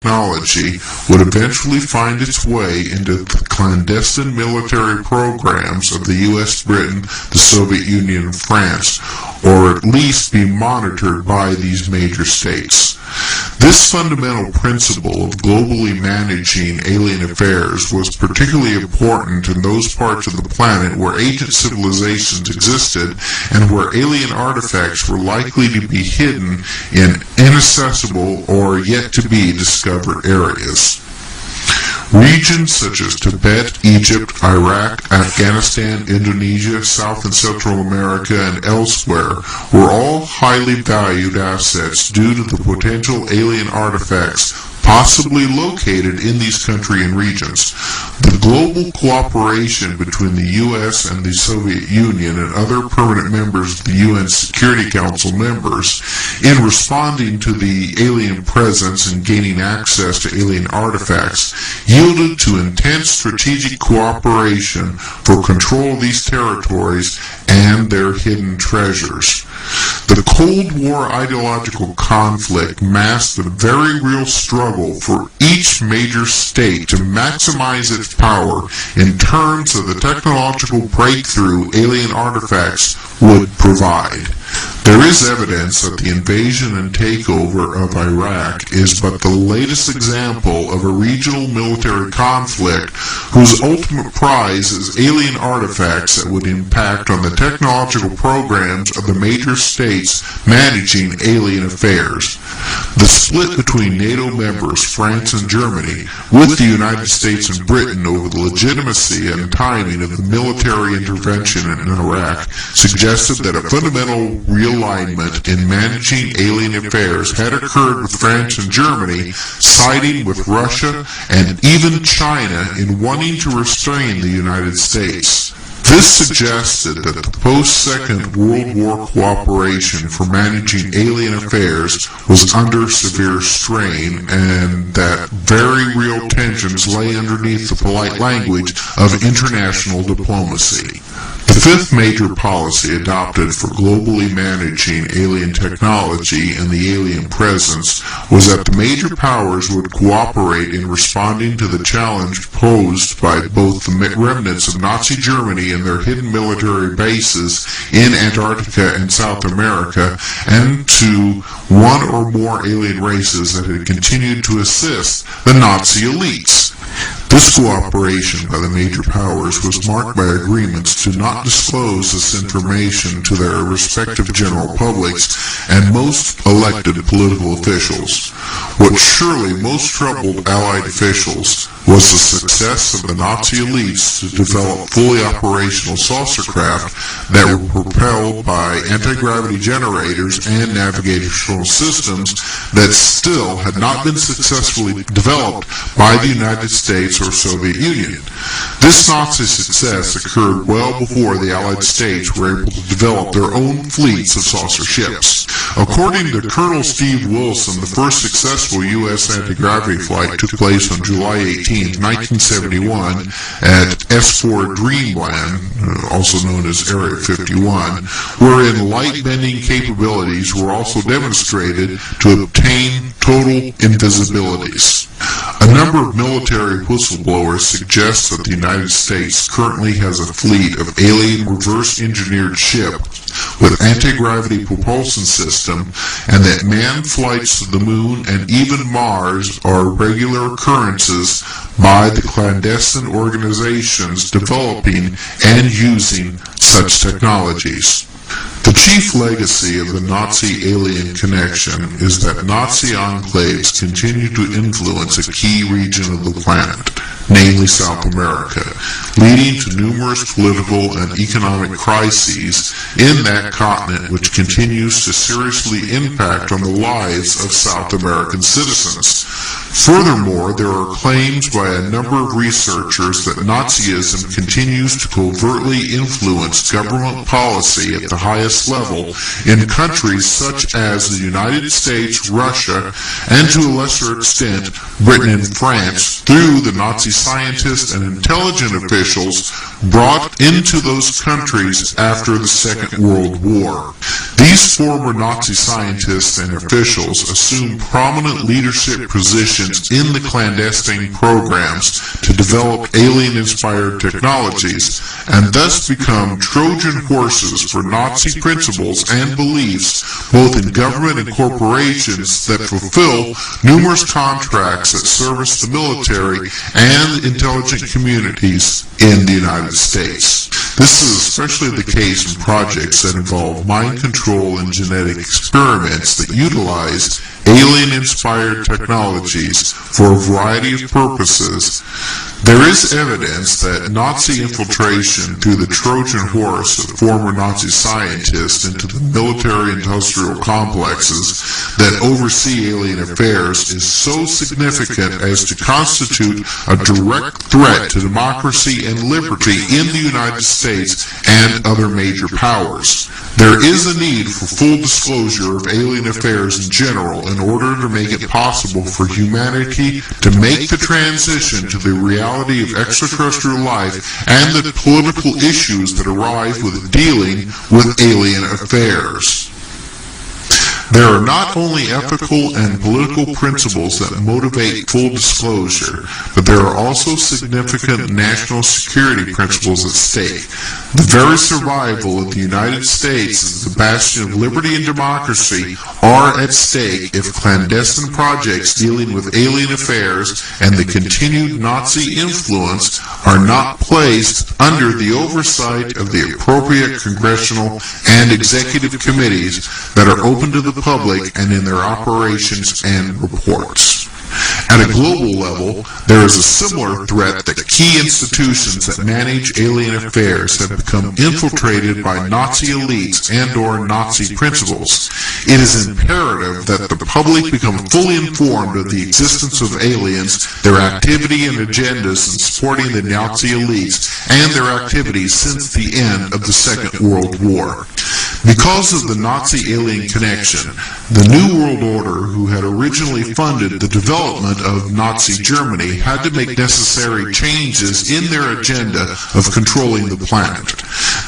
technology would eventually find its way into the clandestine military programs of the U.S., Britain, the Soviet Union, and France, or at least be monitored by these major states. This fundamental principle of globally managing alien affairs was particularly important in those parts of the planet where ancient civilizations existed and where alien artifacts were likely to be hidden in inaccessible or yet to be discovered areas. Regions such as Tibet, Egypt, Iraq, Afghanistan, Indonesia, South and Central America, and elsewhere were all highly valued assets due to the potential alien artifacts possibly located in these countries and regions. The global cooperation between the U.S. and the Soviet Union and other permanent members of the UN Security Council members in responding to the alien presence and gaining access to alien artifacts yielded to intense strategic cooperation for control of these territories and their hidden treasures. The Cold War ideological conflict masked a very real struggle for each major state to maximize its power in terms of the technological breakthrough alien artifacts would provide. There is evidence that the invasion and takeover of Iraq is but the latest example of a regional military conflict whose ultimate prize is alien artifacts that would impact on the technological programs of the major states managing alien affairs. The split between NATO members France and Germany with the United States and Britain over the legitimacy and timing of the military intervention in Iraq suggested that a fundamental realignment in managing alien affairs had occurred with France and Germany siding with Russia and even China in wanting to restrain the United States. This suggested that the post-Second World War cooperation for managing alien affairs was under severe strain and that very real tensions lay underneath the polite language of international diplomacy. The fifth major policy adopted for globally managing alien technology and the alien presence was that the major powers would cooperate in responding to the challenge posed by both the remnants of Nazi Germany and their hidden military bases in Antarctica and South America, and to one or more alien races that had continued to assist the Nazi elites. This cooperation by the major powers was marked by agreements to not disclose this information to their respective general publics and most elected political officials. What surely most troubled Allied officials was the success of the Nazi elites to develop fully operational saucer craft that were propelled by anti-gravity generators and navigational systems that still had not been successfully developed by the United States or Soviet Union. This Nazi success occurred well before the Allied states were able to develop their own fleets of saucer ships. According to Colonel Steve Wilson, the first successful U.S. anti-gravity flight took place on July 18, 1971 at S4 Dreamland, also known as Area 51, wherein light-bending capabilities were also demonstrated to obtain total invisibilities. A number of military whistleblowers suggest that the United States currently has a fleet of alien reverse-engineered ships with anti-gravity propulsion system, and that manned flights to the moon and even Mars are regular occurrences by the clandestine organizations developing and using such technologies. The chief legacy of the Nazi-alien connection is that Nazi enclaves continue to influence a key region of the planet, namely South America, leading to numerous political and economic crises in that continent, which continues to seriously impact on the lives of South American citizens. Furthermore, there are claims by a number of researchers that Nazism continues to covertly influence government policy at the highest level in countries such as the United States, Russia, and to a lesser extent Britain and France through the Nazi scientists and intelligence officials brought into those countries after the Second World War. These former Nazi scientists and officials assumed prominent leadership positions politicians in the clandestine programs to develop alien-inspired technologies, and thus become Trojan horses for Nazi principles and beliefs, both in government and corporations that fulfill numerous contracts that service the military and intelligent communities in the United States. This is especially the case in projects that involve mind control and genetic experiments that utilize alien-inspired technologies for a variety of purposes. There is evidence that Nazi infiltration through the Trojan horse of former Nazi scientists into the military-industrial complexes that oversee alien affairs is so significant as to constitute a direct threat to democracy and liberty in the United States and other major powers. There is a need for full disclosure of alien affairs in general in order to make it possible for humanity to make the transition to the reality of extraterrestrial life and the political issues that arise with dealing with alien affairs. There are not only ethical and political principles that motivate full disclosure, but there are also significant national security principles at stake. The very survival of the United States as the bastion of liberty and democracy are at stake if clandestine projects dealing with alien affairs and the continued Nazi influence are not placed under the oversight of the appropriate congressional and executive committees that are open to the public and in their operations and reports. At a global level, there is a similar threat that key institutions that manage alien affairs have become infiltrated by Nazi elites and/or Nazi principles. It is imperative that the public become fully informed of the existence of aliens, their activity and agendas in supporting the Nazi elites, and their activities since the end of the Second World War. Because of the Nazi alien connection, the New World Order, who had originally funded the development of Nazi Germany, had to make necessary changes in their agenda of controlling the planet.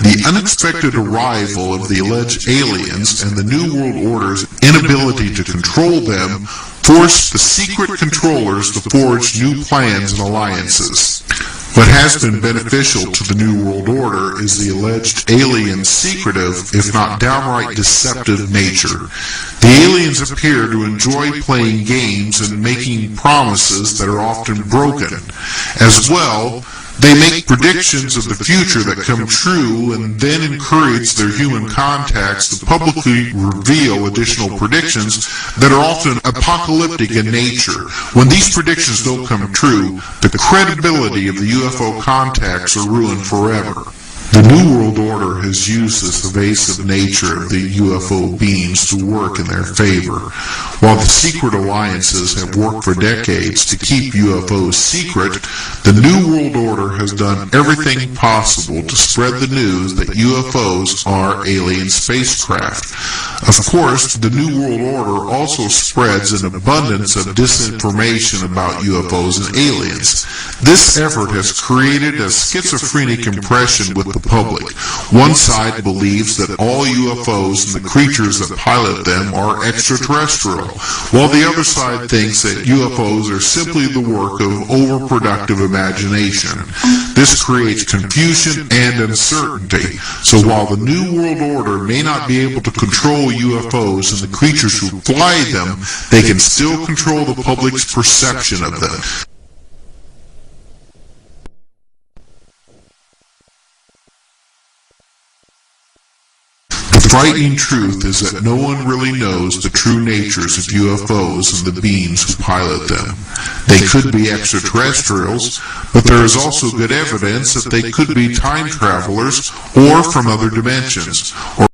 The unexpected arrival of the alleged aliens and the New World Order's inability to control them forced the secret controllers to forge new plans and alliances. What has been beneficial to the New World Order is the alleged aliens' secretive, if not downright deceptive nature. The aliens appear to enjoy playing games and making promises that are often broken. As well, they make predictions of the future that come true and then encourage their human contacts to publicly reveal additional predictions that are often apocalyptic in nature. When these predictions don't come true, the credibility of the UFO contacts are ruined forever. The New World Order has used this evasive nature of the UFO beings to work in their favor. While the secret alliances have worked for decades to keep UFOs secret, the New World Order has done everything possible to spread the news that UFOs are alien spacecraft. Of course, the New World Order also spreads an abundance of disinformation about UFOs and aliens. This effort has created a schizophrenic impression with the public. One side believes that all UFOs and the creatures that pilot them are extraterrestrial, while the other side thinks that UFOs are simply the work of overproductive imagination. This creates confusion and uncertainty. So while the New World Order may not be able to control UFOs and the creatures who fly them, they can still control the public's perception of them. The frightening truth is that no one really knows the true natures of UFOs and the beings who pilot them. They could be extraterrestrials, but there is also good evidence that they could be time travelers or from other dimensions, or